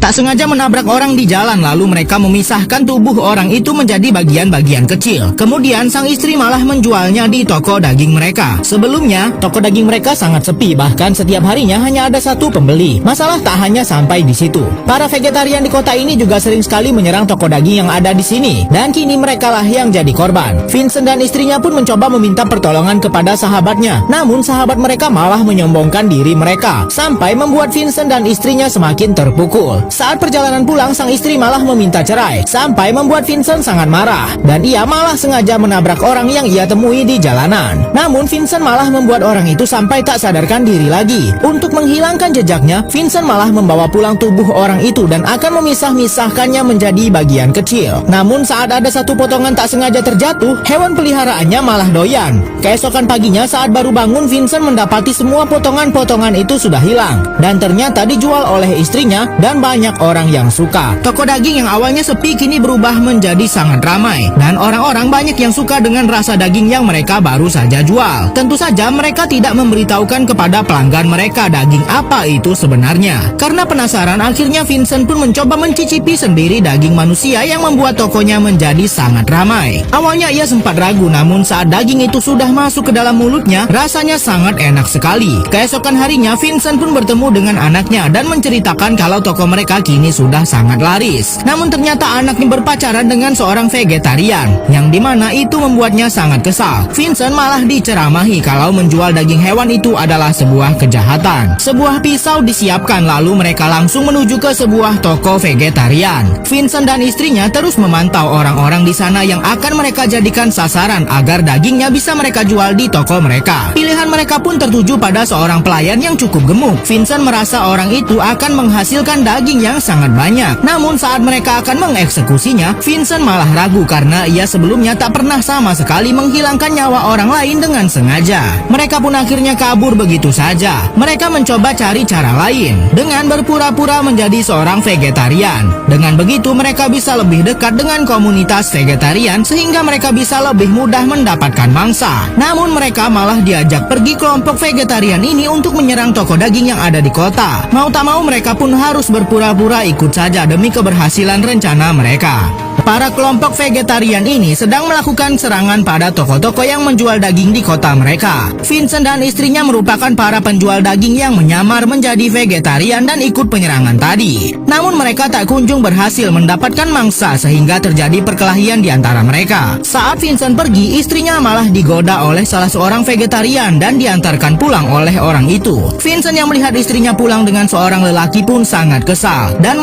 tak sengaja menabrak orang di jalan, lalu mereka memisahkan tubuh orang itu menjadi bagian-bagian kecil. Kemudian sang istri malah menjualnya di toko daging mereka. Sebelumnya, toko daging mereka sangat sepi, bahkan setiap harinya hanya ada satu pembeli. Masalah tak hanya sampai di situ. Para vegetarian di kota ini juga sering sekali menyerang toko daging yang ada di sini, dan kini mereka lah yang jadi korban. Vincent dan istrinya pun mencoba meminta pertolongan kepada sahabatnya, namun sahabat mereka malah menyombongkan diri mereka, sampai membuat Vincent dan istrinya semakin terpukul. Saat perjalanan pulang, sang istri malah meminta cerai, sampai membuat Vincent sangat marah, dan ia malah sengaja menabrak orang yang ia temui di jalanan. Namun Vincent malah membuat orang itu sampai tak sadarkan diri lagi. Untuk menghilangkan jejaknya, Vincent malah membawa pulang tubuh orang itu dan akan memisah-misahkannya menjadi bagian kecil. Namun saat ada satu potongan tak sengaja terjatuh, hewan peliharaannya malah doyan. Keesokan paginya saat baru bangun, Vincent mendapati semua potongan-potongan itu sudah hilang, dan ternyata dijual oleh istrinya dan banyak orang yang suka. Toko daging yang awalnya sepi kini berubah menjadi sangat ramai, dan orang-orang banyak yang suka dengan rasa daging yang mereka baru saja jual. Tentu saja mereka tidak memberitahukan kepada pelanggan mereka daging apa itu sebenarnya. Karena penasaran, akhirnya Vincent pun mencoba mencicipi sendiri daging manusia yang membuat tokonya menjadi sangat ramai. Awalnya ia sempat ragu, namun saat daging itu sudah masuk ke dalam mulutnya, rasanya sangat enak sekali. Keesokan harinya, Vincent pun bertemu dengan anaknya dan menceritakan kalau toko mereka kini sudah sangat laris. Namun ternyata anaknya berpacaran dengan seorang vegetarian, yang dimana itu membuatnya sangat kesal. Vincent malah diceramahi kalau menjual daging hewan itu adalah sebuah kejahatan. Sebuah pisau disiapkan, lalu mereka langsung menuju ke sebuah toko vegetarian. Vincent dan istrinya terus memantau orang-orang di sana yang akan mereka jadikan sasaran agar dagingnya bisa mereka jual di toko mereka. Pilihan mereka pun tertuju pada seorang pelayan yang cukup gemuk. Vincent merasa orang itu akan menghasilkan daging yang sangat banyak. Namun saat mereka akan mengeksekusinya, Vincent malah ragu karena ia sebelumnya tak pernah sama sekali menghilangkan nyawa orang lain dengan sengaja. Mereka pun akhirnya kabur begitu saja. Mereka mencoba cari cara lain dengan berpura-pura menjadi seorang vegetarian. Dengan begitu mereka bisa lebih dekat dengan komunitas vegetarian sehingga mereka bisa lebih mudah mendapatkan mangsa. Namun mereka malah diajak pergi kelompok vegetarian ini untuk menyerang toko daging yang ada di kota. Mau tak mau mereka pun harus berpura-pura ikut saja demi keberhasilan rencana mereka. Para kelompok vegetarian ini sedang melakukan serangan pada toko-toko yang menjual daging di kota mereka. Vincent dan istrinya merupakan para penjual daging yang menyamar menjadi vegetarian dan ikut penyerangan tadi. Namun mereka tak kunjung berhasil mendapatkan mangsa sehingga terjadi perkelahian di antara mereka. Saat Vincent pergi, istrinya malah digoda oleh salah seorang vegetarian dan diantarkan pulang oleh orang itu. Vincent yang melihat istrinya pulang dengan seorang lelaki pun sangat kesal dan